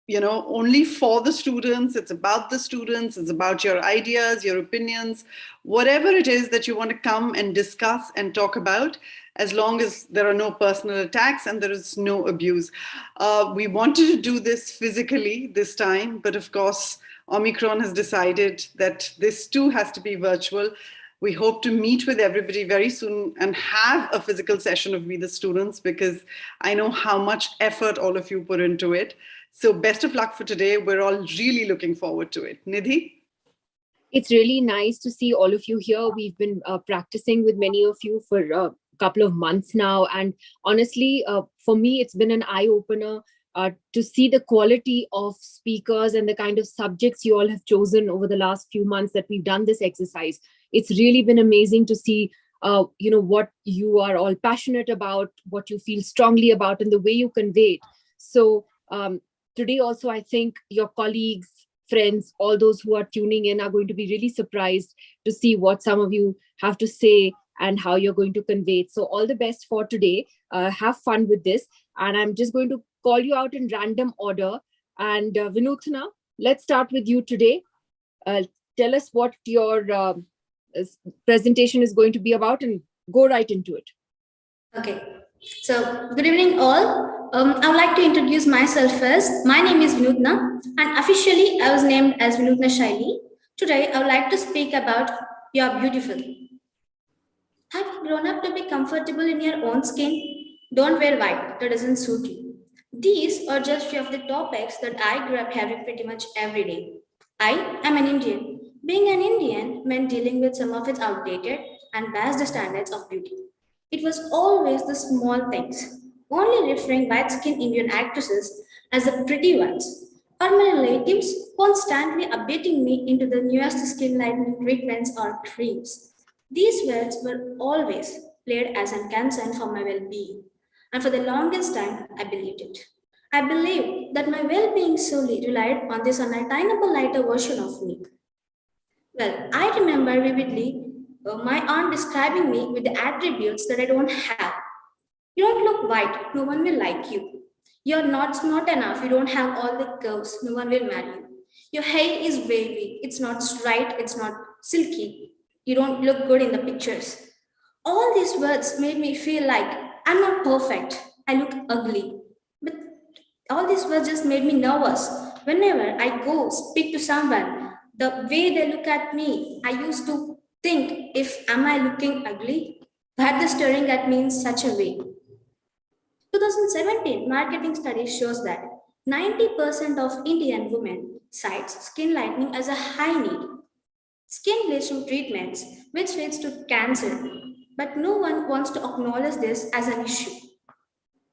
only for the students. It's about the students. It's about your ideas, your opinions, whatever it is that you want to come and discuss and talk about, as long as there are no personal attacks and there is no abuse. We wanted to do this physically this time, but of course, Omicron has decided that this too has to be virtual. We hope to meet with everybody very soon and have a physical session of We the Students, because I know how much effort all of you put into it. So best of luck for today. We're all really looking forward to it. Nidhi? It's really nice to see all of you here. We've been practicing with many of you for a couple of months now. And honestly, for me, it's been an eye-opener to see the quality of speakers and the kind of subjects you all have chosen over the last few months that we've done this exercise. It's really been amazing to see what you are all passionate about, what you feel strongly about, and the way you convey it. So today also, I think your colleagues, friends, all those who are tuning in are going to be really surprised to see what some of you have to say and how you're going to convey it. So all the best for today. Have fun with this. And I'm just going to call you out in random order. And Vinutana, let's start with you today. Tell us what your presentation is going to be about and go right into it. Okay. So, good evening all. I would like to introduce myself first. My name is Vinutna, and officially I was named as Vinutna Shaili. Today, I would like to speak about You Are Beautiful. Have you grown up to be comfortable in your own skin? Don't wear white, that doesn't suit you. These are just few of the topics that I grew up having pretty much every day. I am an Indian. Being an Indian meant dealing with some of its outdated and biased standards of beauty. It was always the small things, only referring white-skinned Indian actresses as the pretty ones, or my relatives constantly updating me into the newest skin lightening treatments or creams. These words were always played as a concern for my well-being, and for the longest time, I believed it. I believed that my well-being solely relied on this unattainable lighter version of me. Well, I remember vividly my aunt describing me with the attributes that I don't have. You don't look white, no one will like you. You're not smart enough, you don't have all the curves, no one will marry you. Your hair is wavy, it's not straight, it's not silky. You don't look good in the pictures. All these words made me feel like I'm not perfect, I look ugly. But all these words just made me nervous. Whenever I go speak to someone, the way they look at me, I used to think, if am I looking ugly? Why are they staring at me in such a way? 2017 marketing study shows that 90% of Indian women cites skin lightening as a high need. Skin bleaching treatments, which leads to cancer, but no one wants to acknowledge this as an issue.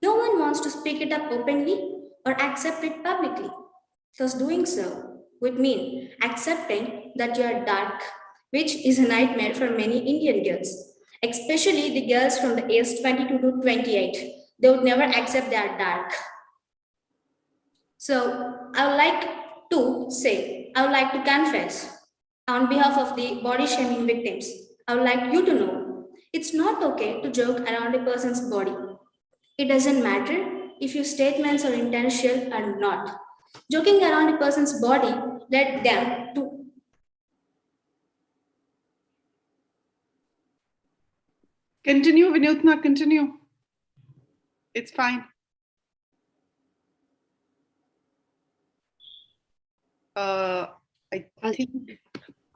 No one wants to speak it up openly or accept it publicly, because doing so would mean accepting that you are dark, which is a nightmare for many Indian girls, especially the girls from the age 22 to 28. They would never accept they are dark. So I would like to confess on behalf of the body shaming victims. I would like you to know it's not okay to joke around a person's body. It doesn't matter if your statements are intentional or not. Joking around a person's body led them to Continue, Vinutna, continue. It's fine. I think...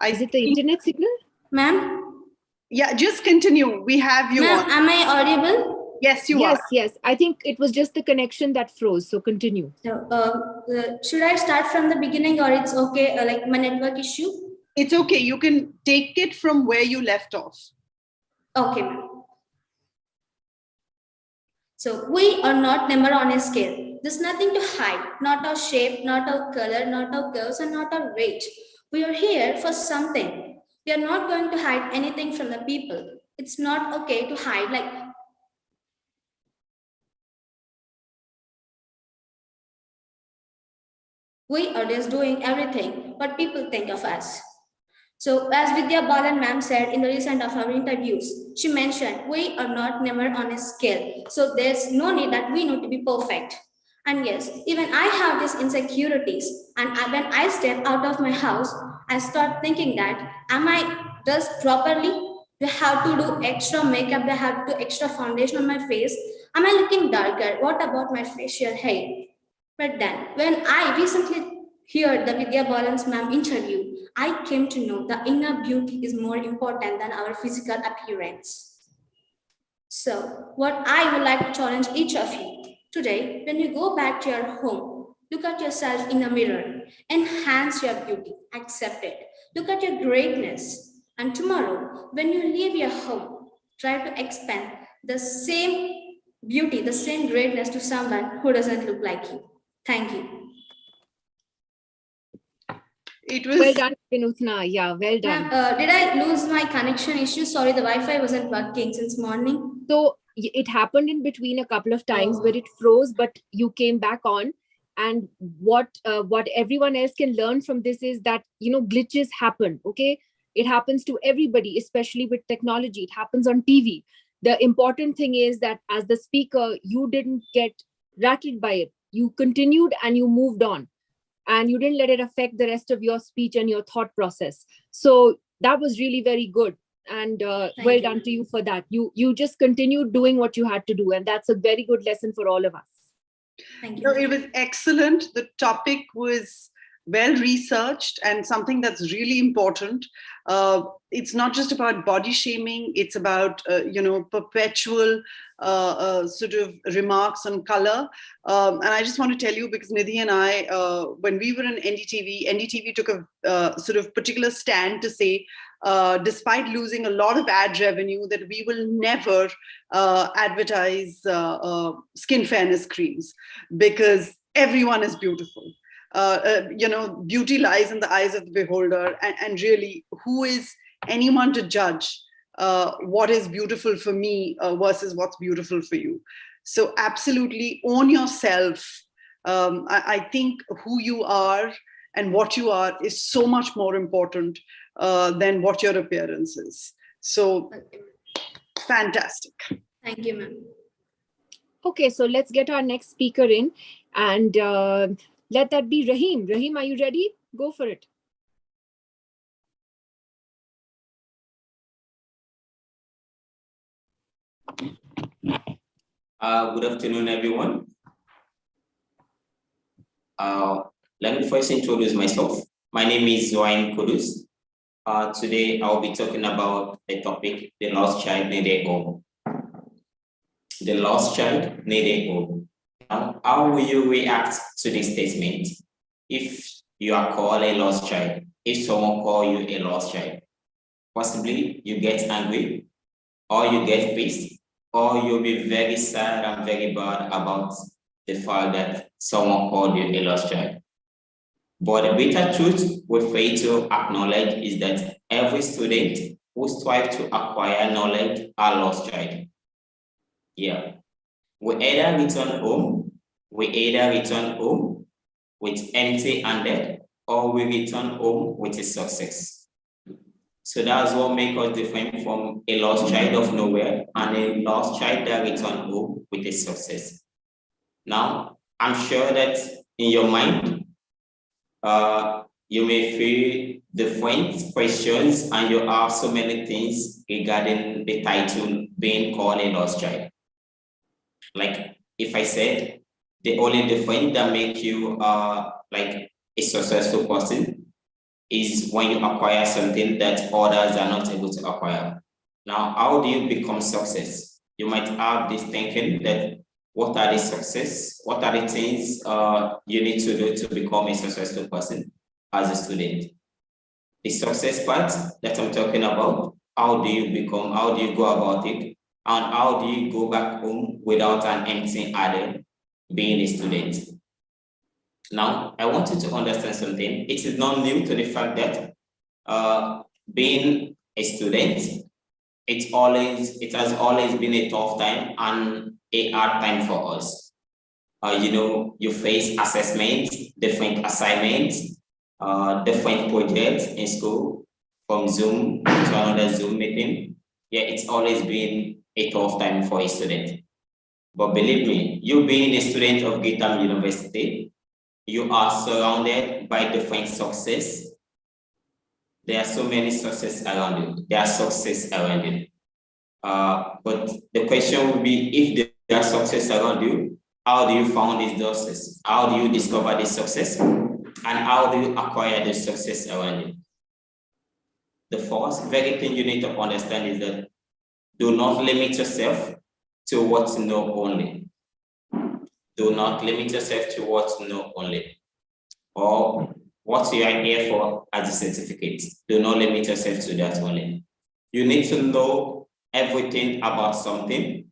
Is it the internet signal? Ma'am? Yeah, just continue. We have you on. Am I audible? Yes, you are. Yes. I think it was just the connection that froze. So continue. So, should I start from the beginning, or it's okay, like my network issue? It's okay. You can take it from where you left off. Okay, ma'am. So we are not number on a scale. There's nothing to hide. Not our shape, not our color, not our curves, and not our weight. We are here for something. We are not going to hide anything from the people. It's not okay to hide like we are just doing everything what people think of us. So as Vidya Balan ma'am said in the recent of our interviews, she mentioned we are not never on a scale. So there's no need that we need to be perfect. And yes, even I have these insecurities. And when I step out of my house, I start thinking that, am I dressed properly? Do I have to do extra makeup? Do I have to do extra foundation on my face? Am I looking darker? What about my facial hair? But then, when I recently heard the Vidya Balan's ma'am interview, I came to know the inner beauty is more important than our physical appearance. So, what I would like to challenge each of you today, when you go back to your home, look at yourself in the mirror, enhance your beauty, accept it, look at your greatness. And tomorrow, when you leave your home, try to expand the same beauty, the same greatness to someone who doesn't look like you. Thank you. It Well was done, Vinutna. Yeah, well done. Ma'am, did I lose my connection issue? Sorry, the Wi-Fi wasn't working since morning. So it happened in between a couple of times where it froze, but you came back on. And what everyone else can learn from this is that, glitches happen. Okay, it happens to everybody, especially with technology. It happens on TV. The important thing is that as the speaker, you didn't get rattled by it. You continued and you moved on, and you didn't let it affect the rest of your speech and your thought process. So that was really very good. And well done to you for that. You just continued doing what you had to do, and that's a very good lesson for all of us. Thank you. No, it was excellent. The topic was well researched and something that's really important. It's not just about body shaming. It's about, perpetual sort of remarks on color. And I just want to tell you, because Nidhi and I, when we were in NDTV took a sort of particular stand to say, despite losing a lot of ad revenue, that we will never advertise skin fairness creams, because everyone is beautiful. Beauty lies in the eyes of the beholder, and really, who is anyone to judge what is beautiful for me versus what's beautiful for you? So absolutely own yourself. I think who you are and what you are is so much more important than what your appearance is. So fantastic. Thank you, ma'am. Okay, so let's get our next speaker in, and let that be Rahim. Rahim, are you ready? Go for it. Good afternoon, everyone. Let me first introduce myself. My name is Zoain Kudus. Today, I'll be talking about the topic, the lost child needed home. The lost child needed home. Now, how will you react to this statement if you are called a lost child? If someone calls you a lost child, possibly you get angry, or you get pissed, or you'll be very sad and very bad about the fact that someone called you a lost child. But the bitter truth we fail to acknowledge is that every student who strives to acquire knowledge are lost child. Yeah. We either return home with empty-handed, or we return home with a success. So that's what makes us different from a lost child of nowhere and a lost child that return home with a success. Now, I'm sure that in your mind, you may feel different questions and you have so many things regarding the title being called a lost child. Like if I said, the only difference that make you like a successful person is when you acquire something that others are not able to acquire. Now, how do you become success? You might have this thinking that what are the success? What are the things you need to do to become a successful person as a student? The success part that I'm talking about, how do you go about it? And how do you go back home without an empty handed being a student? Now, I want you to understand something. It is not new to the fact that being a student, it has always been a tough time and a hard time for us. You face assessments, different assignments, different projects in school, from Zoom to another Zoom meeting. Yeah, it's always been a tough time for a student. But believe me, you being a student of GITAM University, you are surrounded by different success. There are so many success around you. There are success around you. But the question would be, if there are success around you, how do you find these success? How do you discover this success? And how do you acquire the success around you? The first very thing you need to understand is that do not limit yourself to what you know only. Do not limit yourself to what you know only, or what you are here for as a certificate. Do not limit yourself to that only. You need to know everything about something,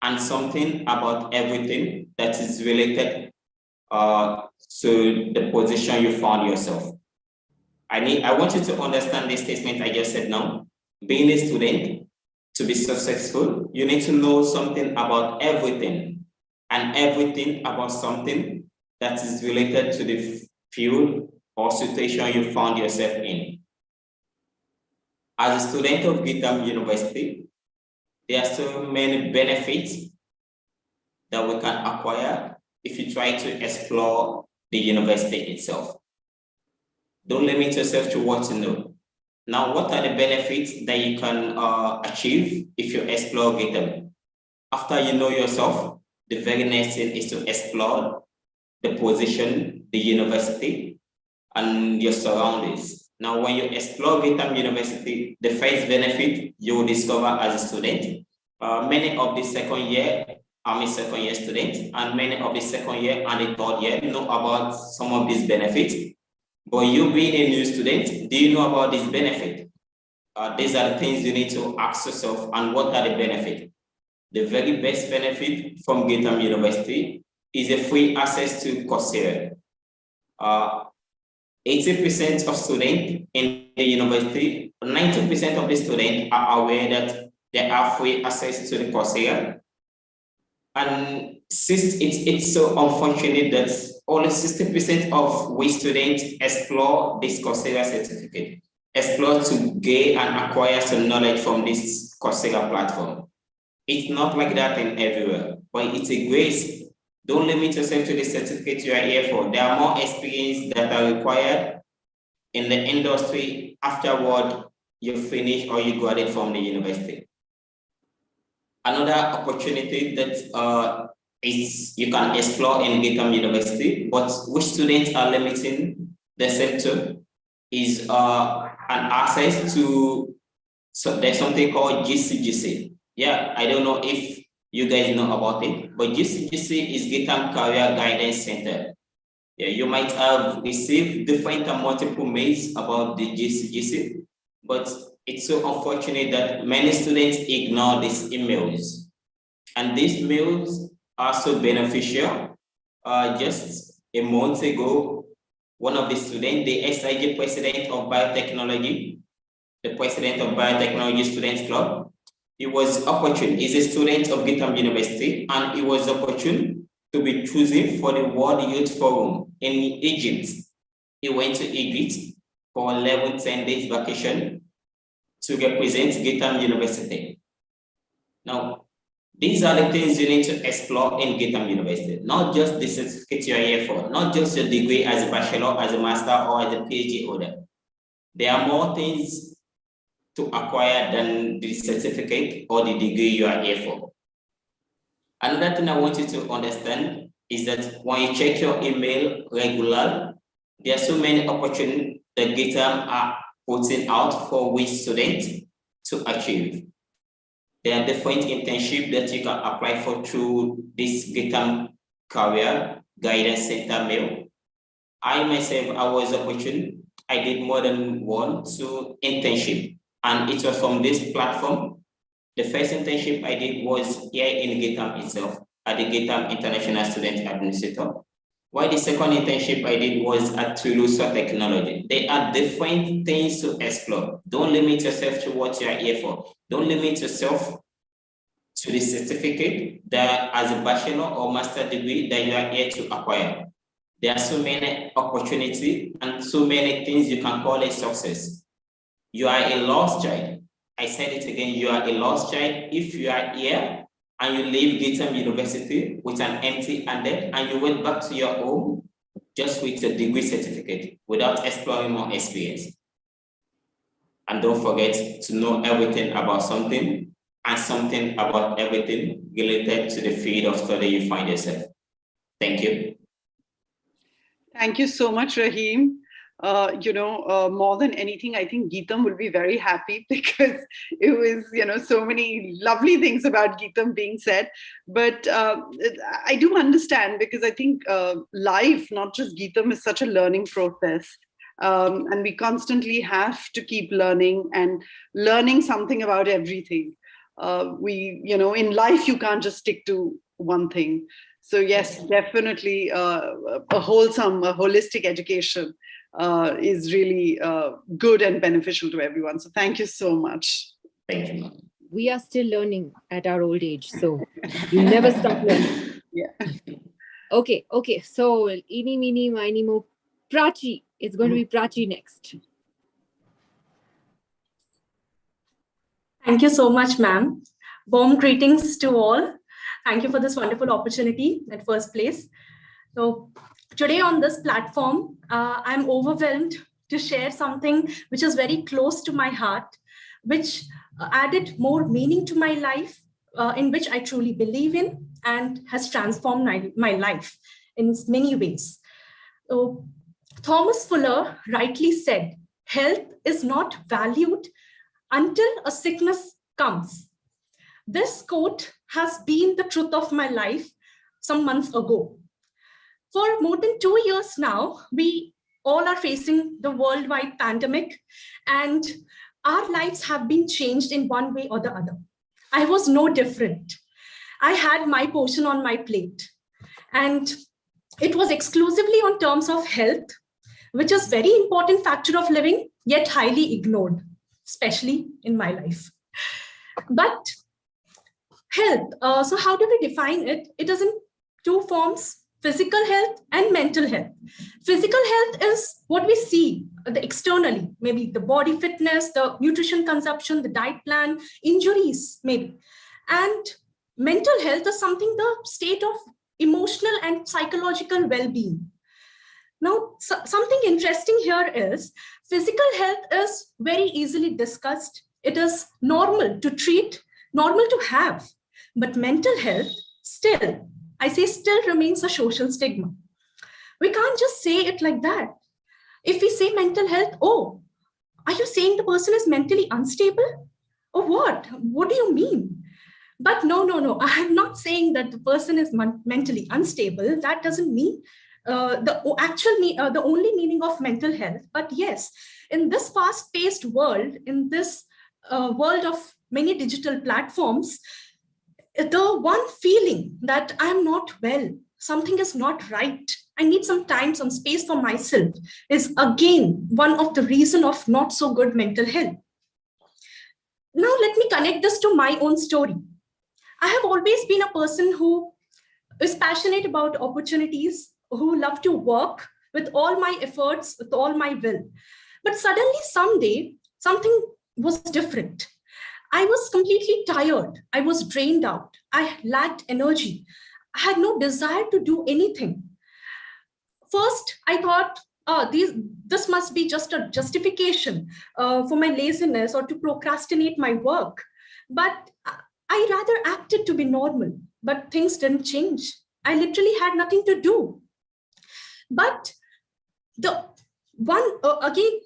and something about everything that is related to the position you found yourself. I want you to understand this statement I just said now. Being a student, to be successful, you need to know something about everything, and everything about something that is related to the field or situation you found yourself in. As a student of GITAM University, there are so many benefits that we can acquire if you try to explore the university itself. Don't limit yourself to what you know. Now, what are the benefits that you can achieve if you explore GITAM? After you know yourself, the very next thing is to explore the position, the university, and your surroundings. Now, when you explore GITAM University, the first benefit you will discover as a student, many of the second year students, and many of the second year and the third year know about some of these benefits. But you being a new student, do you know about this benefit? These are the things you need to ask yourself, and what are the benefits? The very best benefit from GITAM University is a free access to Coursera. 80% of students in the university, 90% of the students are aware that they have free access to the Coursera. And since it's so unfortunate that only 60% of we students explore this Coursera certificate, explore to gain and acquire some knowledge from this Coursera platform. It's not like that in everywhere, but it's a grace. Don't limit yourself to the certificate you are here for. There are more experience that are required in the industry afterward you finish or you graduate from the university. Another opportunity that is you can explore in GITAM University, but which students are limiting themselves to, is an access to, so there's something called GCGC. Yeah, I don't know if you guys know about it, but GCGC is GITAM Career Guidance Center. Yeah, you might have received different and multiple mails about the GCGC, but it's so unfortunate that many students ignore these emails. And these mails are so beneficial. Just a month ago, one of the students, the SIG president of biotechnology, the president of Biotechnology Students Club, he was opportune. He's a student of GITAM University, and he was opportune to be chosen for the World Youth Forum in Egypt. He went to Egypt for 10 days vacation to represent GITAM University. Now, these are the things you need to explore in GITAM University, not just the certificate you are here for, not just your degree as a bachelor, as a master, or as a PhD holder. There are more things to acquire than the certificate or the degree you are here for. Another thing I want you to understand is that when you check your email regularly, there are so many opportunities that GITAM are putting out for which students to achieve. There are different internships that you can apply for through this GITAM Career Guidance Center mail. I myself, I was opportune. I did more than one internship, and it was from this platform. The first internship I did was here in GITAM itself, at the GITAM International Student Administrator. While the second internship I did was at Toulouse Technology. They are different things to explore. Don't limit yourself to what you are here for. Don't limit yourself to the certificate that as a bachelor or master degree that you are here to acquire. There are so many opportunities and so many things you can call a success. You are a lost child. I said it again, you are a lost child if you are here and you leave GITAM University with an empty-handed, and you went back to your home just with a degree certificate without exploring more experience. And don't forget to know everything about something and something about everything related to the field of study you find yourself. Thank you. Thank you so much, Rahim. More than anything, I think GITAM will be very happy because it was, so many lovely things about GITAM being said. But I do understand, because I think life, not just GITAM, is such a learning process. And we constantly have to keep learning and learning something about everything. In life, you can't just stick to one thing. So yes, definitely a holistic education is really good and beneficial to everyone. So thank you so much. Thank you. We are still learning at our old age, so you never stop learning. Yeah. Okay. So eeny, meeny, miny, mo, Prachi. It's going to be Prachi next. Thank you so much, ma'am. Warm greetings to all. Thank you for this wonderful opportunity at first place. So today on this platform, I'm overwhelmed to share something which is very close to my heart, which added more meaning to my life, in which I truly believe in and has transformed my life in many ways. So Thomas Fuller rightly said, health is not valued until a sickness comes. This quote has been the truth of my life some months ago. For more than 2 years now, we all are facing the worldwide pandemic, and our lives have been changed in one way or the other. I was no different. I had my portion on my plate, and it was exclusively on terms of health, which is a very important factor of living, yet highly ignored, especially in my life. But health, so how do we define it? It is in two forms: physical health and mental health. Physical health is what we see externally, maybe the body fitness, the nutrition consumption, the diet plan, injuries maybe. And mental health is something, the state of emotional and psychological well-being. Now, something interesting here is physical health is very easily discussed. It is normal to treat, normal to have, but mental health still, I say still, remains a social stigma. We can't just say it like that. If we say mental health, oh, are you saying the person is mentally unstable? Or what? What do you mean? But no, I'm not saying that the person is mentally unstable. That doesn't mean the only meaning of mental health. But yes, in this fast-paced world, in this world of many digital platforms, the one feeling that I'm not well, something is not right, I need some time, some space for myself, is again one of the reasons of not so good mental health. Now let me connect this to my own story. I have always been a person who is passionate about opportunities, who love to work with all my efforts, with all my will. But suddenly someday, something was different. I was completely tired. I was drained out. I lacked energy. I had no desire to do anything. First, I thought, this must be just a justification for my laziness or to procrastinate my work. But I rather acted to be normal, but things didn't change. I literally had nothing to do. But the one, again,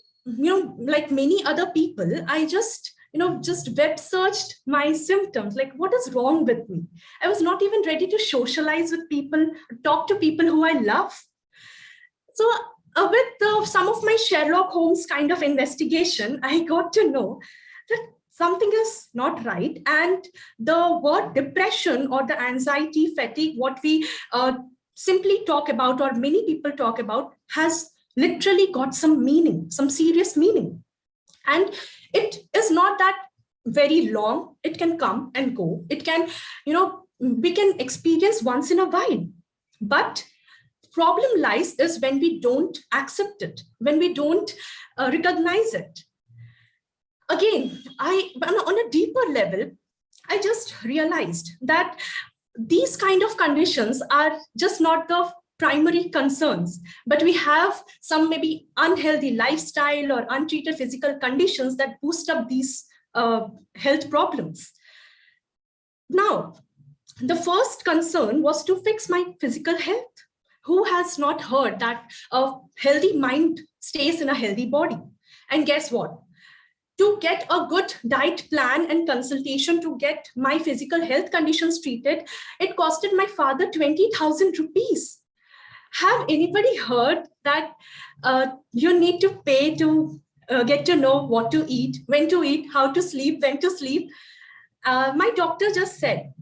like many other people, I just web searched my symptoms, like what is wrong with me? I was not even ready to socialize with people, talk to people who I love. So with some of my Sherlock Holmes kind of investigation, I got to know that something is not right. And the word depression or the anxiety, fatigue, what we simply talk about, or many people talk about, has literally got some meaning, some serious meaning. And it is not that very long. It can come and go. It can, we can experience once in a while. But problem lies is when we don't accept it, when we don't recognize it. Again, on a deeper level, I just realized that these kind of conditions are just not the primary concerns, but we have some maybe unhealthy lifestyle or untreated physical conditions that boost up these health problems. Now, the first concern was to fix my physical health. Who has not heard that a healthy mind stays in a healthy body? And guess what? To get a good diet plan and consultation to get my physical health conditions treated, it costed my father 20,000 rupees. Have anybody heard that you need to pay to get to know what to eat, when to eat, how to sleep, when to sleep? My doctor just said,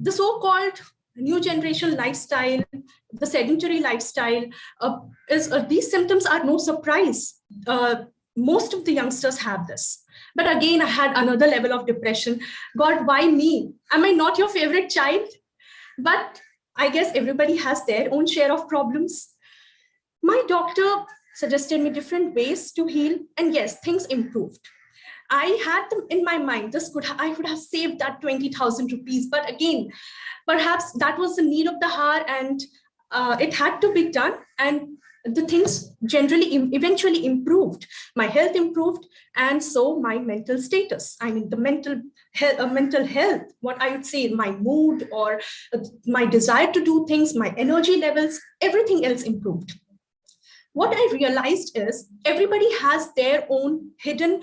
the so-called new generation lifestyle, the sedentary lifestyle, these symptoms are no surprise. Most of the youngsters have this. But again, I had another level of depression. God, why me? Am I not your favorite child? But I guess everybody has their own share of problems. My doctor suggested me different ways to heal, and yes, things improved. I had them in my mind. I could have saved that 20,000 rupees. But again, perhaps that was the need of the hour, and it had to be done. And the things eventually improved. My health improved, and so my mental status. I mean, the mental health, what I would say, my mood or my desire to do things, my energy levels, everything else improved. What I realized is everybody has their own hidden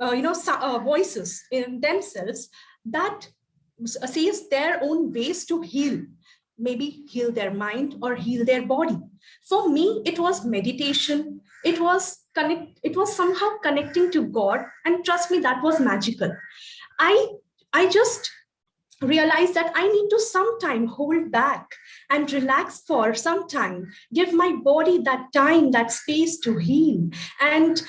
voices in themselves that says their own ways to heal, maybe heal their mind or heal their body. For me, it was meditation. It was somehow connecting to God, and trust me, that was magical. I just realized that I need to sometime hold back and relax for some time, give my body that time, that space to heal, and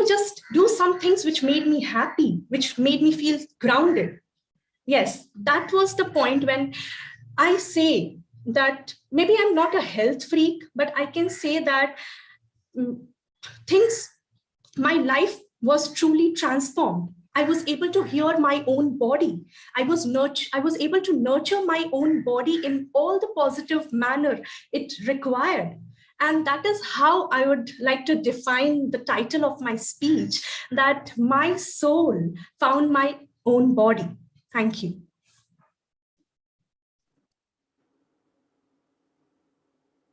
just do some things which made me happy, which made me feel grounded. Yes, that was the point when I say that maybe I'm not a health freak, but I can say that my life was truly transformed. I was able to hear my own body. I was able to nurture my own body in all the positive manner it required. And that is how I would like to define the title of my speech, that my soul found my own body. Thank you.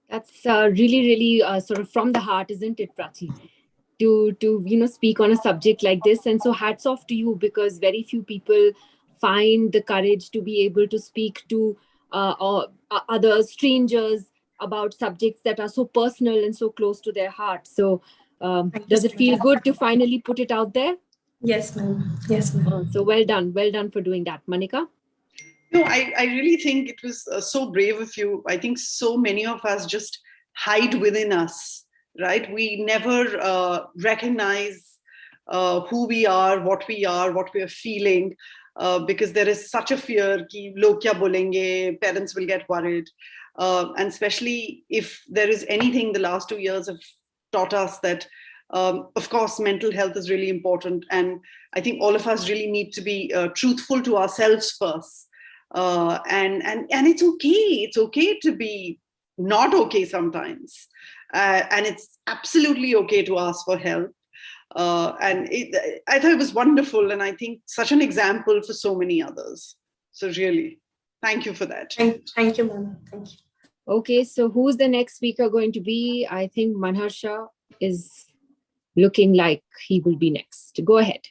That's really sort of from the heart, isn't it, Prachi? To speak on a subject like this. And so hats off to you, because very few people find the courage to be able to speak to other strangers about subjects that are so personal and so close to their heart. So does it feel good to finally put it out there? Yes, ma'am. Yes, ma'am. So well done for doing that, Manika. No, I really think it was so brave of you. I think so many of us just hide within us, right? We never recognize who we are, what we are feeling, because there is such a fear ki log kya bolenge, parents will get worried. And especially if there is anything the last 2 years have taught us that, of course, mental health is really important. And I think all of us really need to be truthful to ourselves first. And it's okay. It's okay to be not okay sometimes. And it's absolutely okay to ask for help. I thought it was wonderful. And I think such an example for so many others. So really, thank you for that. Thank you, ma'am. Thank you. Okay, so who's the next speaker going to be? I think Manharsha is looking like he will be next. Go ahead.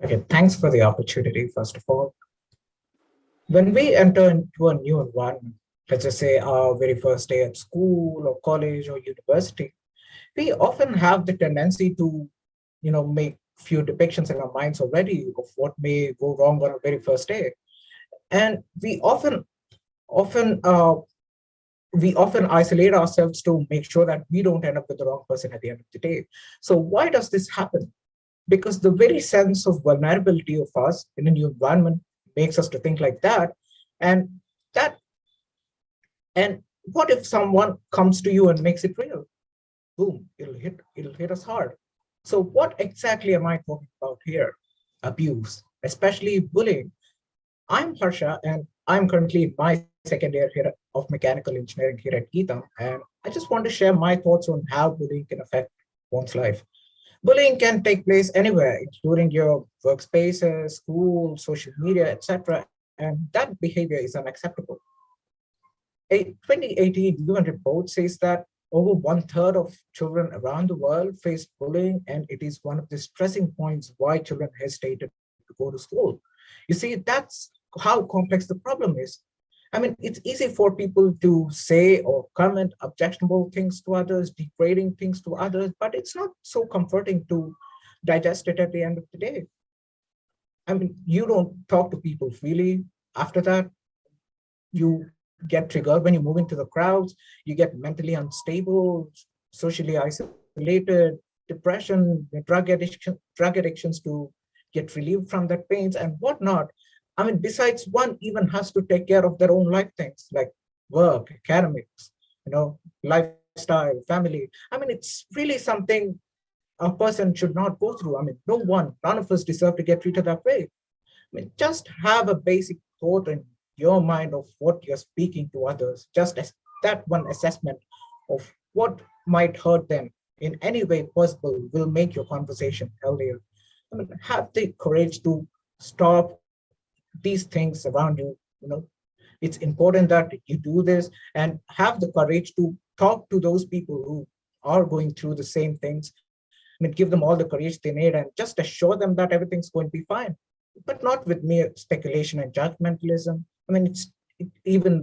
Okay, thanks for the opportunity, first of all. When we enter into a new environment, let's just say our very first day at school or college or university, we often have the tendency to, make few depictions in our minds already of what may go wrong on our very first day. And we often isolate ourselves to make sure that we don't end up with the wrong person at the end of the day. So why does this happen? Because the very sense of vulnerability of us in a new environment makes us to think like that. And what if someone comes to you and makes it real? Boom, it'll hit us hard. So what exactly am I talking about here? Abuse, especially bullying. I'm Harsha, and I'm currently in my second year here of mechanical engineering here at GITAM, and I just want to share my thoughts on how bullying can affect one's life. Bullying can take place anywhere, including your workspaces, school, social media, etc., and that behavior is unacceptable. A 2018 UN report says that over one-third of children around the world face bullying, and it is one of the stressing points why children hesitated to go to school. You see, that's how complex the problem is. I mean, it's easy for people to say or comment objectionable things to others, degrading things to others, but it's not so comforting to digest it at the end of the day. I mean, you don't talk to people freely. After that, you get triggered when you move into the crowds, you get mentally unstable, socially isolated, depression, drug addictions to get relieved from that pains and whatnot. I mean, besides, one even has to take care of their own life things like work, academics, lifestyle, family. I mean, it's really something a person should not go through. I mean, none of us deserve to get treated that way. I mean, just have a basic thought in your mind of what you're speaking to others, just as that one assessment of what might hurt them in any way possible will make your conversation healthier. I mean, have the courage to stop these things around you. It's important that you do this and have the courage to talk to those people who are going through the same things. I mean, give them all the courage they need and just assure them that everything's going to be fine, but not with mere speculation and judgmentalism. I mean, it even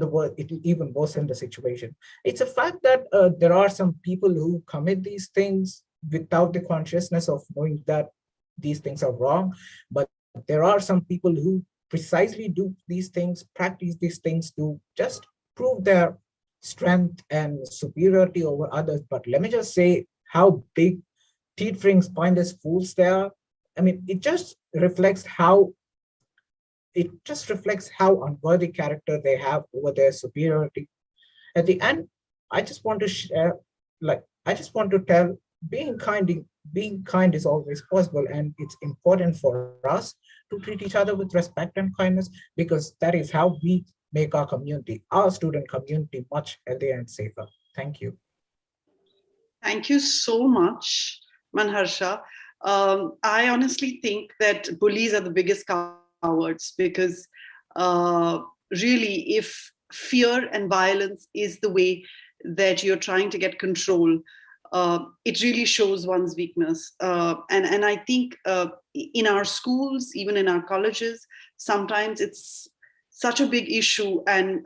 worsen the situation. It's a fact that there are some people who commit these things without the consciousness of knowing that these things are wrong. But there are some people who precisely do these things, practice these things to just prove their strength and superiority over others. But let me just say how big teetering spineless fools they are. I mean, it just reflects how unworthy character they have over their superiority. At the end, I just want to share, I just want to tell, being kind is always possible, and it's important for us to treat each other with respect and kindness, because that is how we make our student community, much healthier and safer. Thank you. Thank you so much, Manharsha. I honestly think that bullies are the biggest cowards because really, if fear and violence is the way that you're trying to get control, it really shows one's weakness. And I think in our schools, even in our colleges, sometimes it's such a big issue and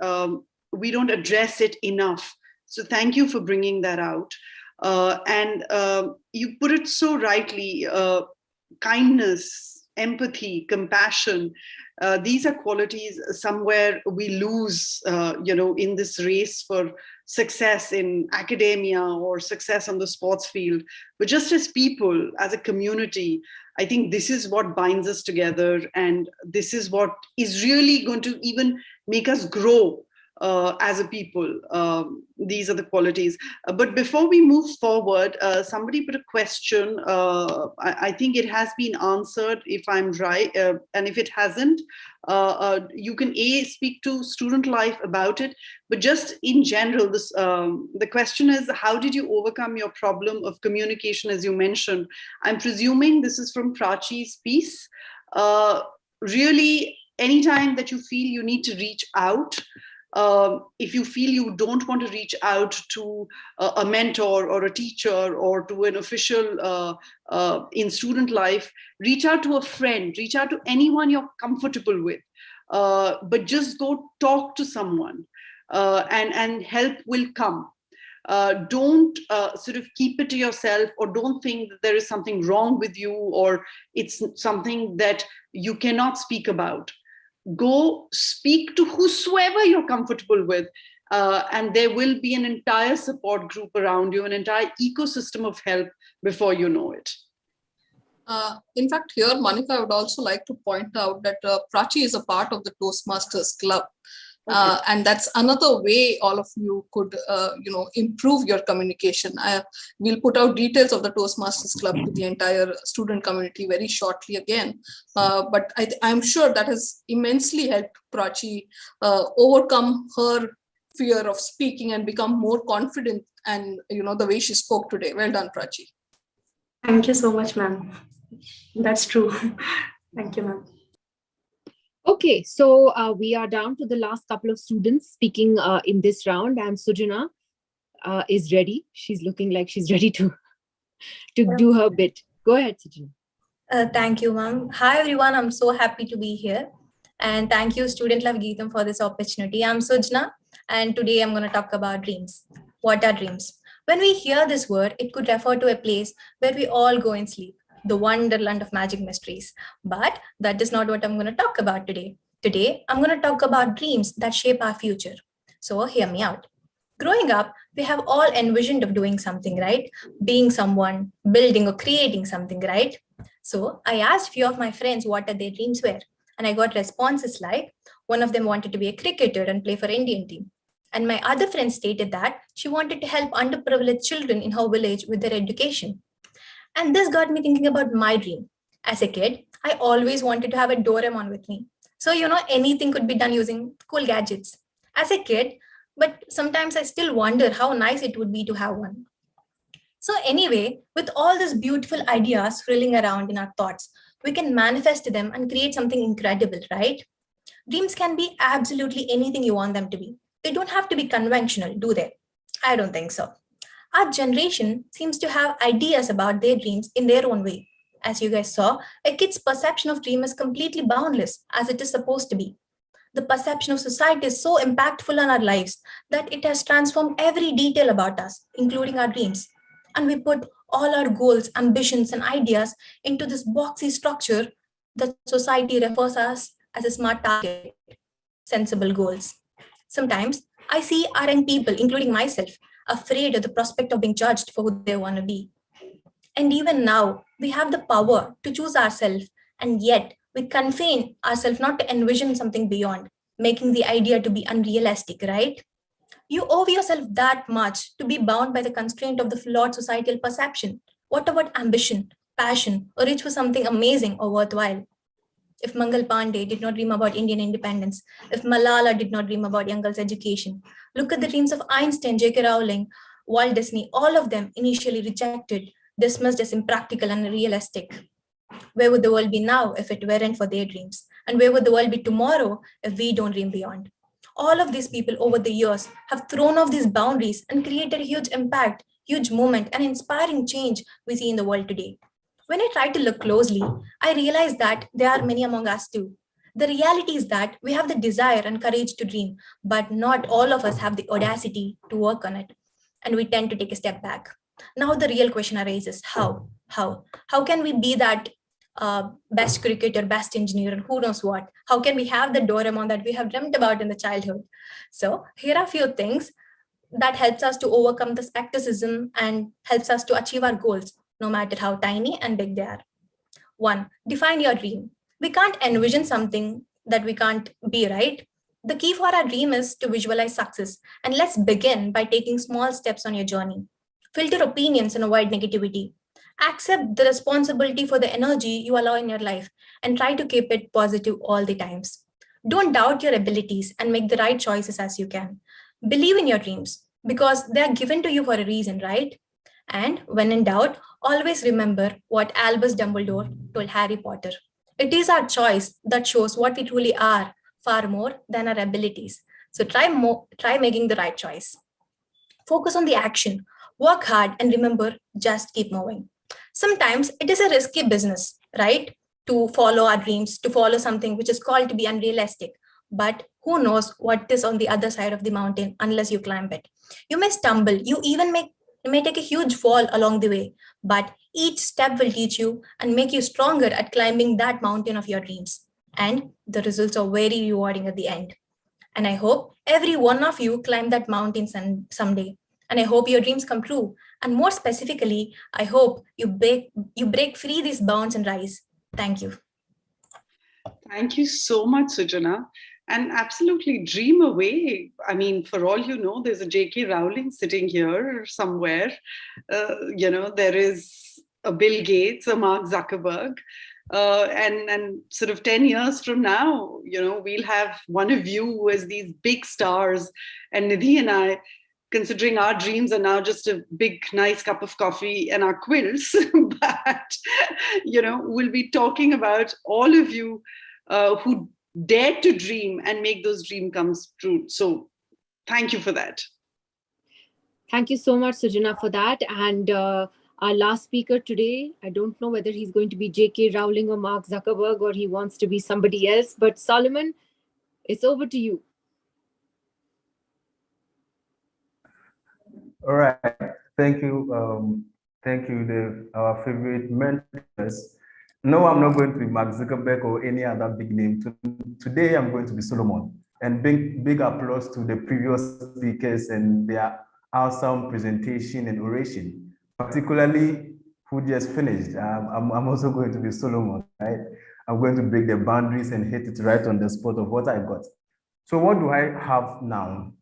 we don't address it enough. So thank you for bringing that out. And you put it so rightly, kindness, empathy, compassion, these are qualities somewhere we lose, in this race for success in academia or success on the sports field. But just as people, as a community, I think this is what binds us together. And this is what is really going to even make us grow as a people. These are the qualities. But before we move forward, somebody put a question. I think it has been answered, if I'm right. And if it hasn't, you can speak to student life about it. But just in general, the question is, how did you overcome your problem of communication, as you mentioned? I'm presuming this is from Prachi's piece. Really, anytime that you feel you need to reach out, if you feel you don't want to reach out to a mentor or a teacher or to an official in student life, reach out to a friend, reach out to anyone you're comfortable with, but just go talk to someone and help will come. Don't sort of keep it to yourself, or don't think that there is something wrong with you or it's something that you cannot speak about. Go speak to whosoever you're comfortable with, and there will be an entire support group around you, an entire ecosystem of help before you know it. In fact, here, Monica, I would also like to point out that Prachi is a part of the Toastmasters Club. And that's another way all of you could, improve your communication. We'll put out details of the Toastmasters Club to the entire student community very shortly again. But I'm sure that has immensely helped Prachi overcome her fear of speaking and become more confident. And, the way she spoke today. Well done, Prachi. Thank you so much, ma'am. That's true. Thank you, ma'am. Okay, so we are down to the last couple of students speaking in this round, and Sujana is ready. She's looking like she's ready to do her bit. Go ahead, Sujana. Thank you, ma'am. Hi, everyone. I'm so happy to be here. And thank you, Student Love GITAM, for this opportunity. I'm Sujna, and today I'm going to talk about dreams. What are dreams? When we hear this word, it could refer to a place where we all go and sleep, the wonderland of magic mysteries. But that is not what I'm going to talk about today. Today, I'm going to talk about dreams that shape our future. So hear me out. Growing up, we have all envisioned of doing something, right? Being someone, building or creating something, right? So I asked few of my friends what their dreams were. And I got responses like, one of them wanted to be a cricketer and play for Indian team. And my other friend stated that she wanted to help underprivileged children in her village with their education. And this got me thinking about my dream. As a kid, I always wanted to have a Doraemon with me. So, anything could be done using cool gadgets. As a kid, but sometimes I still wonder how nice it would be to have one. So anyway, with all these beautiful ideas swirling around in our thoughts, we can manifest them and create something incredible, right? Dreams can be absolutely anything you want them to be. They don't have to be conventional, do they? I don't think so. Our generation seems to have ideas about their dreams in their own way. As you guys saw, a kid's perception of dream is completely boundless, as it is supposed to be. The perception of society is so impactful on our lives that it has transformed every detail about us, including our dreams. And we put all our goals, ambitions, and ideas into this boxy structure that society refers us as a smart target, sensible goals. Sometimes I see our young people, including myself, afraid of the prospect of being judged for who they want to be. And even now, we have the power to choose ourselves, and yet we confine ourselves not to envision something beyond, making the idea to be unrealistic, right? You owe yourself that much to be bound by the constraint of the flawed societal perception. What about ambition, passion, or reach for something amazing or worthwhile? If Mangal Pandey did not dream about Indian independence, if Malala did not dream about young girls' education, look at the dreams of Einstein, J.K. Rowling, Walt Disney, all of them initially rejected, dismissed as impractical and unrealistic. Where would the world be now if it weren't for their dreams? And where would the world be tomorrow if we don't dream beyond? All of these people over the years have thrown off these boundaries and created a huge impact, huge movement, and inspiring change we see in the world today. When I try to look closely, I realize that there are many among us too. The reality is that we have the desire and courage to dream, but not all of us have the audacity to work on it. And we tend to take a step back. Now the real question arises, how? How can we be that best cricketer, best engineer, and who knows what? How can we have the Doraemon that we have dreamt about in the childhood? So here are a few things that helps us to overcome the skepticism and helps us to achieve our goals, no matter how tiny and big they are. 1, define your dream. We can't envision something that we can't be, right? The key for our dream is to visualize success. And let's begin by taking small steps on your journey. Filter opinions and avoid negativity. Accept the responsibility for the energy you allow in your life and try to keep it positive all the times. Don't doubt your abilities and make the right choices as you can. Believe in your dreams because they are given to you for a reason, right? And when in doubt, always remember what Albus Dumbledore told Harry Potter. It is our choice that shows what we truly are, far more than our abilities. So try making the right choice. Focus on the action. Work hard and remember, just keep moving. Sometimes it is a risky business, right? To follow our dreams, to follow something which is called to be unrealistic. But who knows what is on the other side of the mountain unless you climb it. You may stumble, you may take a huge fall along the way, but each step will teach you and make you stronger at climbing that mountain of your dreams. And the results are very rewarding at the end. And I hope every one of you climb that mountain someday. And I hope your dreams come true. And more specifically, I hope you break free these bounds and rise. Thank you. Thank you so much, Sujana. and absolutely dream away. I mean, for all you know, there's a J.K. Rowling sitting here somewhere. There is a Bill Gates, a Mark Zuckerberg. And sort of 10 years from now, we'll have one of you as these big stars, and Nidhi and I, considering our dreams are now just a big, nice cup of coffee and our quilts, but, we'll be talking about all of you who dare to dream and make those dreams come true. So thank you for that. Thank you so much, Sujana, for that. And our last speaker today, I don't know whether he's going to be J.K. Rowling or Mark Zuckerberg, or he wants to be somebody else, but Solomon, it's over to you. All right, thank you. Thank you, our favorite mentors. No, I'm not going to be Mark Zuckerberg or any other big name. Today, I'm going to be Solomon. And big applause to the previous speakers and their awesome presentation and oration, particularly who just finished. I'm also going to be Solomon, right? I'm going to break the boundaries and hit it right on the spot of what I got. So what do I have now?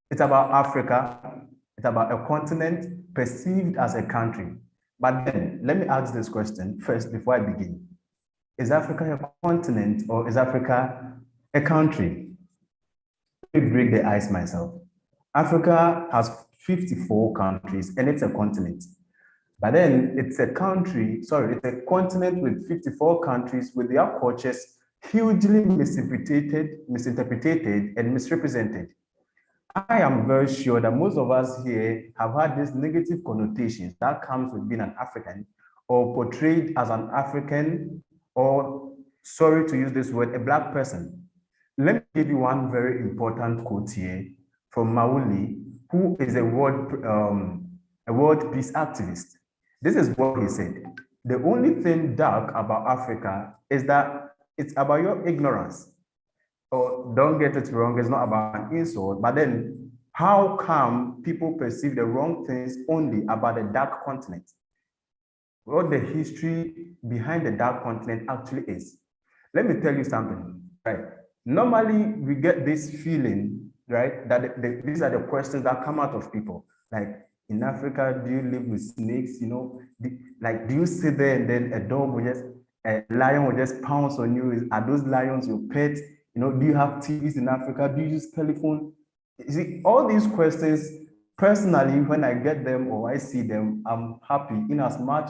It's about Africa. It's about a continent perceived as a country. But then, let me ask this question first before I begin. Is Africa a continent or is Africa a country? Let me break the ice myself. Africa has 54 countries and it's a continent. But then it's a continent with 54 countries with their cultures hugely misinterpreted and misrepresented. I am very sure that most of us here have had these negative connotations that comes with being an African or portrayed as an African, or, sorry to use this word, a Black person. Let me give you one very important quote here from Mauli, who is a world peace activist. This is what he said. The only thing dark about Africa is that it's about your ignorance. Oh, don't get it wrong, it's not about an insult, but then how come people perceive the wrong things only about the dark continent? What the history behind the dark continent actually is. Let me tell you something, right? Normally, we get this feeling, right, that these are the questions that come out of people. Like, in Africa, do you live with snakes? Do you sit there and then a lion will just pounce on you? Are those lions your pets? Do you have TVs in Africa? Do you use telephone? You see, all these questions, personally, when I get them or I see them, I'm happy in as much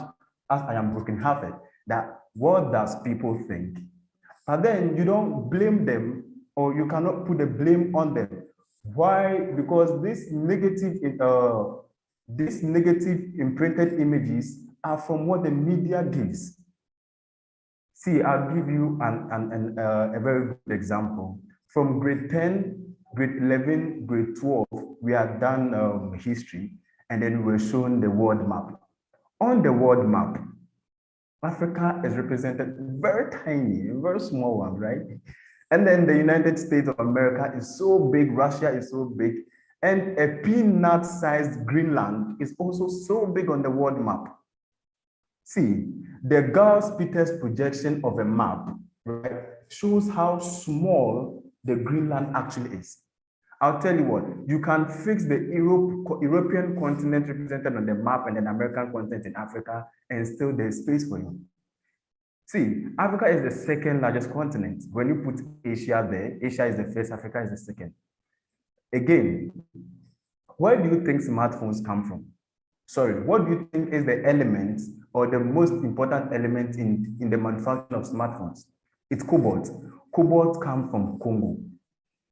as I am brokenhearted. That what does people think? But then you don't blame them, or you cannot put the blame on them. Why? Because these negative imprinted images are from what the media gives. See, I'll give you a very good example. From grade 10, grade 11, grade 12, we had done history, and then we were shown the world map. On the world map, Africa is represented very tiny, very small one, right? And then the United States of America is so big, Russia is so big, and a peanut-sized Greenland is also so big on the world map. See, the Gauss-Peters projection of a map, right, shows how small the Greenland actually is. I'll tell you what, you can fix the European continent represented on the map and an American continent in Africa, and still there's space for you. See, Africa is the second largest continent. When you put Asia there, Asia is the first, Africa is the second. Again, where do you think smartphones come from? Sorry, what do you think is the element or the most important element in the manufacturing of smartphones? It's cobalt. Cobalt comes from Congo.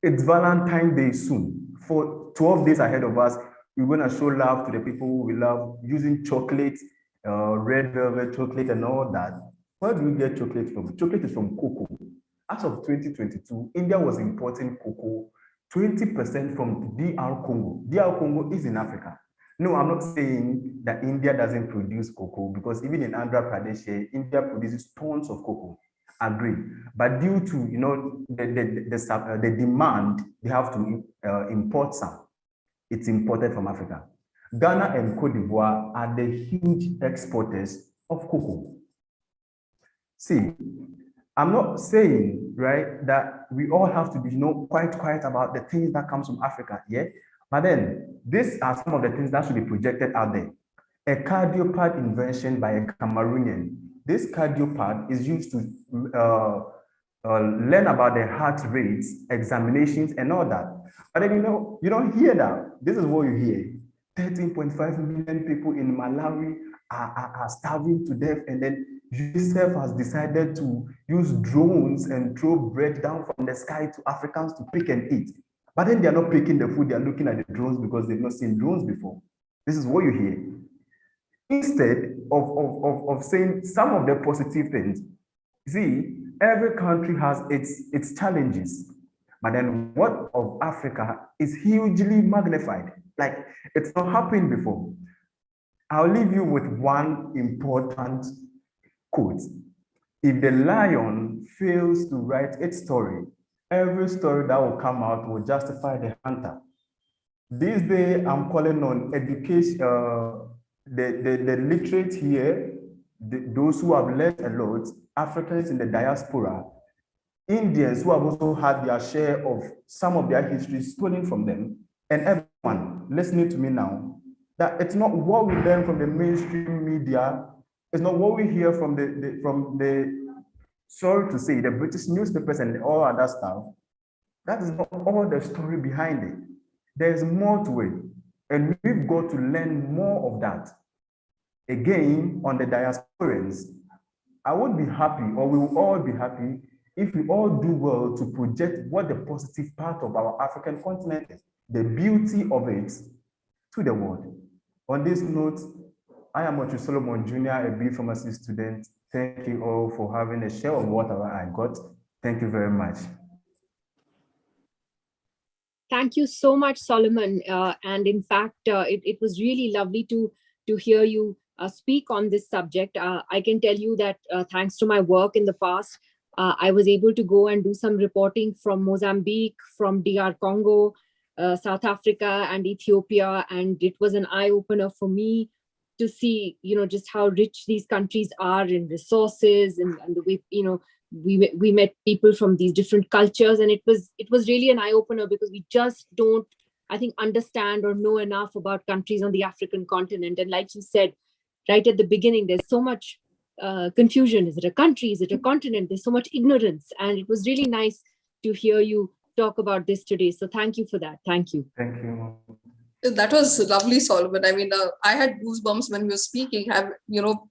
It's Valentine's Day soon. For 12 days ahead of us, we're going to show love to the people who we love using chocolate, red velvet chocolate and all that. Where do we get chocolate from? Chocolate is from cocoa. As of 2022, India was importing cocoa 20% from DR Congo. DR Congo is in Africa. No, I'm not saying that India doesn't produce cocoa, because even in Andhra Pradesh, India produces tons of cocoa. Agree. But due to the demand, they have to import some. It's imported from Africa. Ghana and Cote d'Ivoire are the huge exporters of cocoa. See, I'm not saying, right, that we all have to be, quite quiet about the things that comes from Africa, yeah? But then, these are some of the things that should be projected out there. A cardiopad invention by a Cameroonian. This cardiopad is used to learn about the heart rates, examinations, and all that. But then, you don't hear that. This is what you hear. 13.5 million people in Malawi are starving to death, and then UNICEF has decided to use drones and throw bread down from the sky to Africans to pick and eat. But then they're not picking the food, they're looking at the drones because they've not seen drones before. This is what you hear. Instead of saying some of the positive things, see, every country has its challenges. But then what of Africa is hugely magnified. Like, it's not happened before. I'll leave you with one important quote. If the lion fails to write its story, every story that will come out will justify the hunter. This day, I'm calling on education, the literate here, those who have learned a lot, Africans in the diaspora, Indians who have also had their share of some of their history stolen from them, and everyone listening to me now, that it's not what we learn from the mainstream media, it's not what we hear from the sorry to say, the British newspapers and all other stuff. That is not all the story behind it. There's more to it, and we've got to learn more of that. Again, on the diasporans, I would be happy, or we will all be happy, if we all do well to project what the positive part of our African continent is, the beauty of it, to the world. On this note, I am Otu Solomon Jr., a B Pharmacy student. Thank you all for having a share of whatever I got. Thank you very much. Thank you so much, Solomon. And in fact, it was really lovely to hear you speak on this subject. I can tell you that thanks to my work in the past, I was able to go and do some reporting from Mozambique, from DR Congo, South Africa, and Ethiopia. And it was an eye-opener for me to see, just how rich these countries are in resources, and the way, we met people from these different cultures, and it was really an eye-opener, because we just don't, I think, understand or know enough about countries on the African continent. And like you said right at the beginning, there's so much confusion. Is it a country? Is it a continent? There's so much ignorance, and it was really nice to hear you talk about this today. So thank you for that. Thank you. Thank you. That was lovely, Solomon. I mean, I had goosebumps when we were speaking,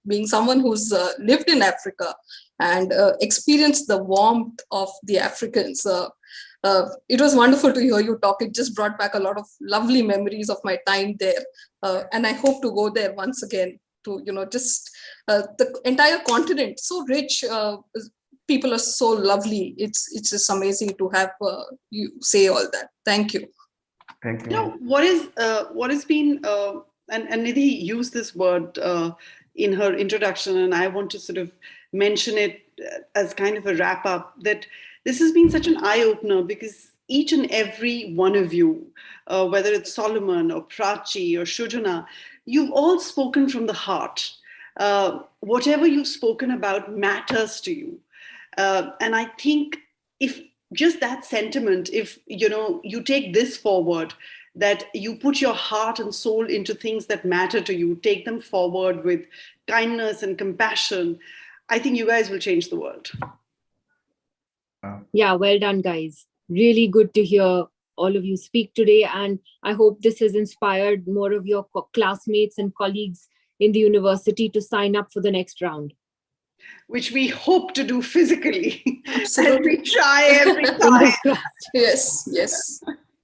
being someone who's lived in Africa and experienced the warmth of the Africans. It was wonderful to hear you talk. It just brought back a lot of lovely memories of my time there. And I hope to go there once again to, just the entire continent, so rich. People are so lovely. It's just amazing to have you say all that. Thank you. Thank you. What has been, and Nidhi used this word in her introduction, and I want to sort of mention it as kind of a wrap up, that this has been such an eye-opener, because each and every one of you, whether it's Solomon or Prachi or Shujana, you've all spoken from the heart. Whatever you've spoken about matters to you. And I think if just that sentiment, if you take this forward, that you put your heart and soul into things that matter to you, take them forward with kindness and compassion, I think you guys will change the world. Yeah, well done, guys. Really good to hear all of you speak today. And I hope this has inspired more of your classmates and colleagues in the university to sign up for the next round. Which we hope to do physically. Absolutely. And we try every time. Yes.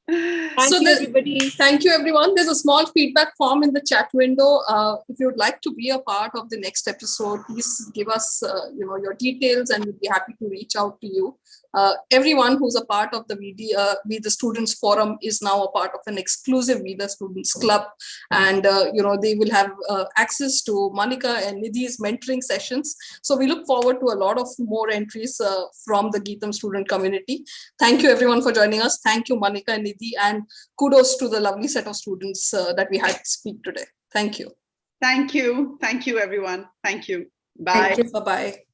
Thank you, everybody. Thank you, everyone. There's a small feedback form in the chat window. If you would like to be a part of the next episode, please give us your details, and we'll be happy to reach out to you. Everyone who's a part of the We the Students Forum is now a part of an exclusive We the Students Club, and they will have access to Monica and Nidhi's mentoring sessions. So we look forward to a lot of more entries from the GITAM student community. Thank you, everyone, for joining us. Thank you, Monica and Nidhi, and kudos to the lovely set of students that we had speak today. Thank you. Thank you. Thank you, everyone. Thank you. Bye. Thank you. Bye-bye.